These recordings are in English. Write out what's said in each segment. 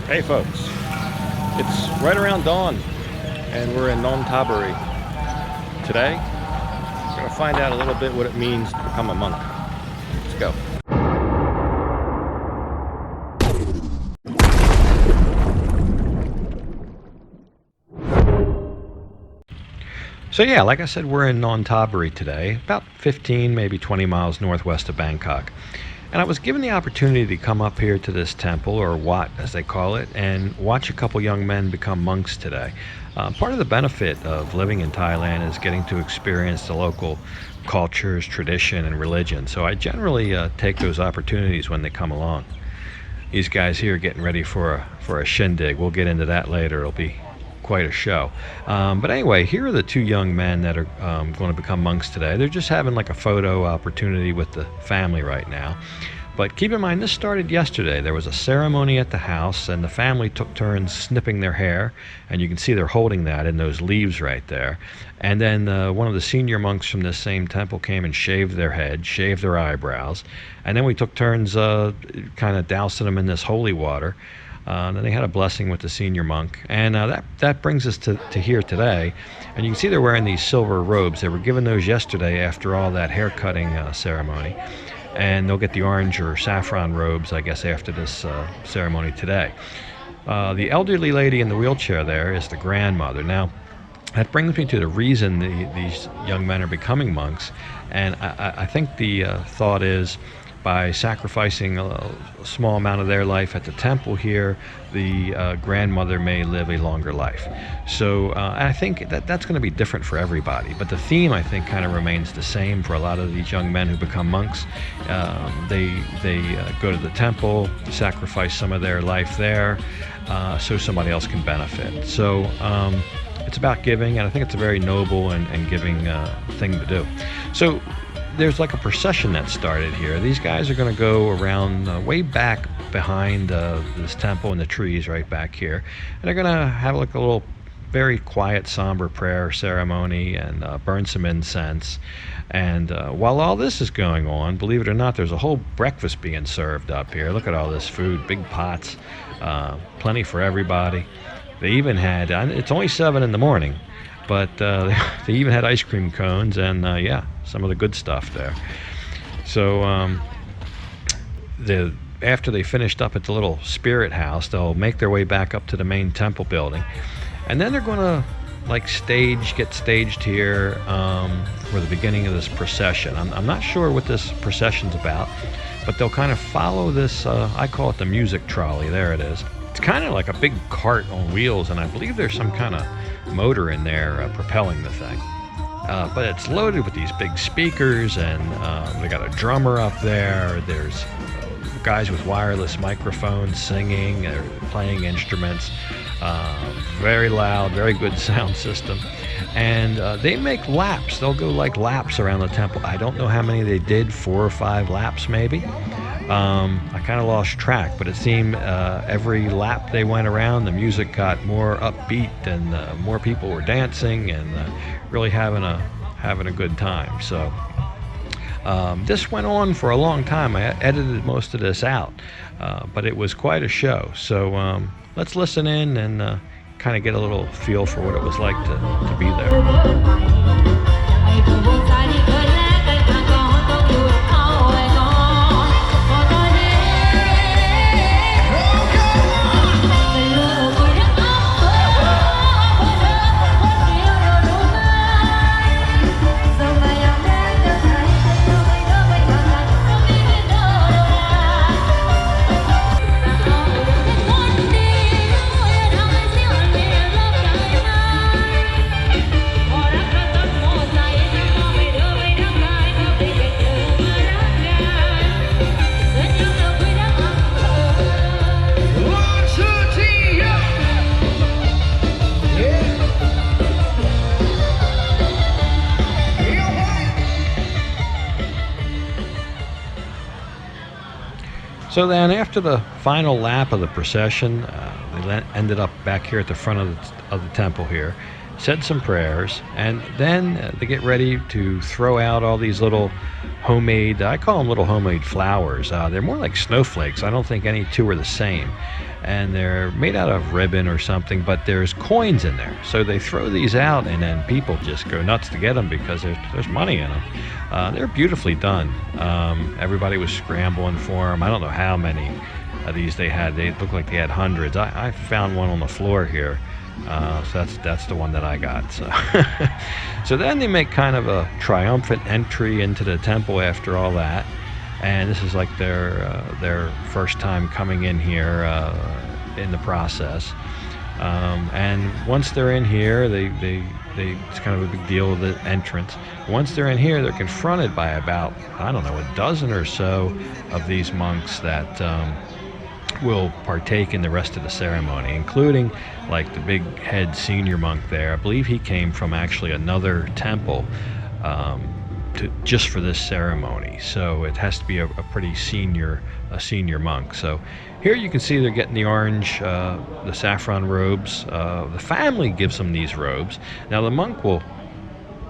Hey folks, it's right around dawn and we're in Nonthaburi. Today, we're going to find out a little bit what it means to become a monk. Let's go. So yeah, like I said, we're in Nonthaburi today, about 15, maybe 20 miles northwest of Bangkok. And I was given the opportunity to come up here to this temple, or Wat as they call it, and watch a couple young men become monks today. Part of the benefit of living in Thailand is getting to experience the local cultures, tradition, and religion. So I generally take those opportunities when they come along. These guys here are getting ready for a shindig. We'll get into that later. It'll be quite a show. But anyway, here are the two young men that are going to become monks today. They're just having like a photo opportunity with the family right now. But keep in mind, this started yesterday. There was a ceremony at the house, and the family took turns snipping their hair, and you can see they're holding that in those leaves right there. And then one of the senior monks from this same temple came and shaved their head, shaved their eyebrows, and then we took turns kind of dousing them in this holy water. Then they had a blessing with the senior monk, and that brings us to here today. And you can see they're wearing these silver robes. They were given those yesterday after all that hair cutting ceremony, and they'll get the orange or saffron robes, I guess, after this ceremony today. The elderly lady in the wheelchair there is the grandmother. Now, that brings me to the reason these young men are becoming monks, and I think the thought is, by sacrificing a small amount of their life at the temple here, the grandmother may live a longer life. So I think that's going to be different for everybody. But the theme, I think, kind of remains the same for a lot of these young men who become monks. They go to the temple, sacrifice some of their life there, so somebody else can benefit. So it's about giving, and I think it's a very noble and giving thing to do. So there's like a procession that started here. These guys are going to go around way back behind this temple in the trees right back here, and they're going to have like a little very quiet, somber prayer ceremony and burn some incense. And while all this is going on, believe it or not, there's a whole breakfast being served up here. Look at all this food, big pots, plenty for everybody. They even had, it's only 7 in the morning, but they even had ice cream cones and yeah, some of the good stuff there. So after they finished up at the little spirit house, they'll make their way back up to the main temple building, and then they're going to like get staged here for the beginning of this procession. I'm not sure what this procession's about, but they'll kind of follow this, I call it the music trolley. There it is. It's kind of like a big cart on wheels, and I believe there's some kind of motor in there propelling the thing. But it's loaded with these big speakers, and they got a drummer up there. There's guys with wireless microphones singing or playing instruments. Very loud, very good sound system. And they make laps. They'll go like laps around the temple. I don't know how many they did, 4 or 5 laps maybe. I kind of lost track, but it seemed every lap they went around, the music got more upbeat, and more people were dancing and really having a good time. So this went on for a long time. I edited most of this out, but it was quite a show. So let's listen in and kind of get a little feel for what it was like to be there. So then after the final lap of the procession, they ended up back here at the front of the temple here. said some prayers, and then they get ready to throw out all these little homemade, I call them little homemade flowers. They're more like snowflakes. I don't think any two are the same. And they're made out of ribbon or something, but there's coins in there. So they throw these out, and then people just go nuts to get them because there's money in them. They're beautifully done. Everybody was scrambling for them. I don't know how many of these they had. They looked like they had hundreds. I found one on the floor here. So that's the one that I got. So, so then they make kind of a triumphant entry into the temple after all that. And this is like their first time coming in here in the process. And once they're in here, they it's kind of a big deal with the entrance. Once they're in here, they're confronted by about, I don't know, a dozen or so of these monks that will partake in the rest of the ceremony, including like the big head senior monk there. I believe he came from actually another temple just for this ceremony, so it has to be a pretty senior monk. So here you can see they're getting the orange, the saffron robes. The family gives them these robes. Now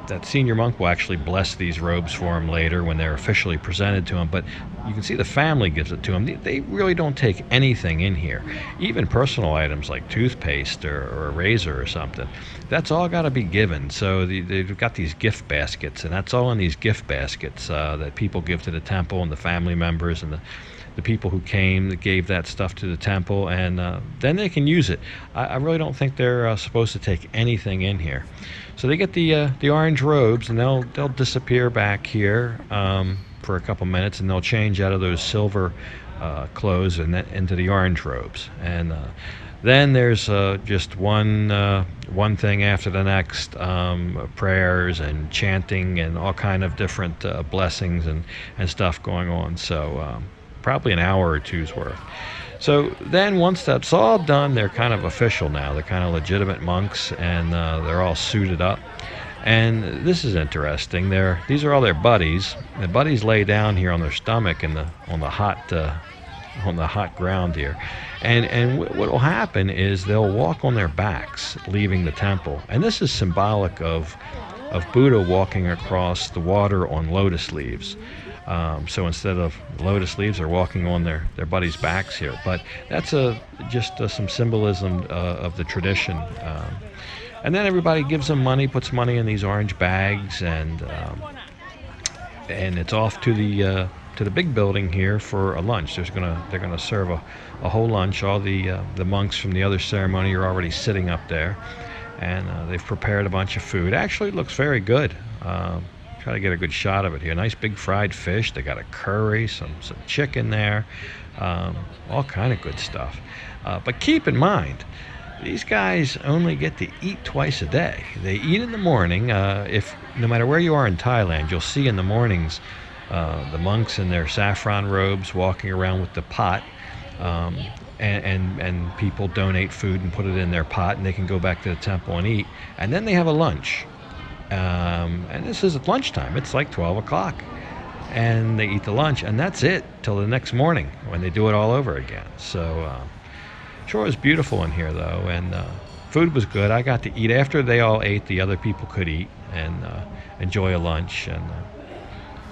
that senior monk will actually bless these robes for him later when they're officially presented to him, but you can see the family gives it to him. They really don't take anything in here, even personal items like toothpaste or a razor or something. That's all got to be given. So they've got these gift baskets, and that's all in these gift baskets that people give to the temple, and the family members and the people who came that gave that stuff to the temple, and then they can use it. I really don't think they're supposed to take anything in here. So they get the orange robes, and they'll disappear back here for a couple minutes, and they'll change out of those silver clothes and into the orange robes. And then there's just one thing after the next, prayers and chanting and all kind of different blessings and stuff going on. So probably an hour or two's worth. So then once that's all done, they're kind of official now. They're kind of legitimate monks, and they're all suited up. And this is interesting. These are all their buddies. The buddies lay down here on their stomach on the hot ground here. And what will happen is they'll walk on their backs leaving the temple. And this is symbolic of Buddha walking across the water on lotus leaves. So instead of lotus leaves, they're walking on their buddies' backs here. But that's just some symbolism of the tradition. And then everybody gives them money, puts money in these orange bags, and it's off to the big building here for a lunch. They're gonna serve a whole lunch. All the monks from the other ceremony are already sitting up there, and they've prepared a bunch of food. Actually, it looks very good. Try to get a good shot of it here. Nice big fried fish. They got a curry, some chicken there, all kind of good stuff. But keep in mind, these guys only get to eat twice a day. They eat in the morning. No matter where you are in Thailand, you'll see in the mornings the monks in their saffron robes walking around with the pot, and people donate food and put it in their pot, and they can go back to the temple and eat. And then they have a lunch. And this is at lunchtime. It's like 12 o'clock. And they eat the lunch, and that's it till the next morning when they do it all over again. So sure was beautiful in here, though, and food was good. I got to eat. After they all ate, the other people could eat and enjoy a lunch. And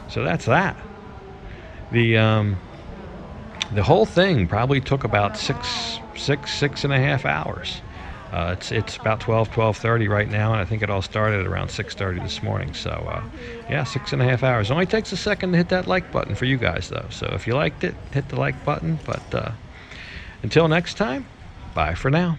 so that's that. The whole thing probably took about six and a half hours. It's about 12:30 right now, and I think it all started at around 6:30 this morning. So, yeah, 6.5 hours. It only takes a second to hit that like button for you guys, though. So if you liked it, hit the like button. But until next time, bye for now.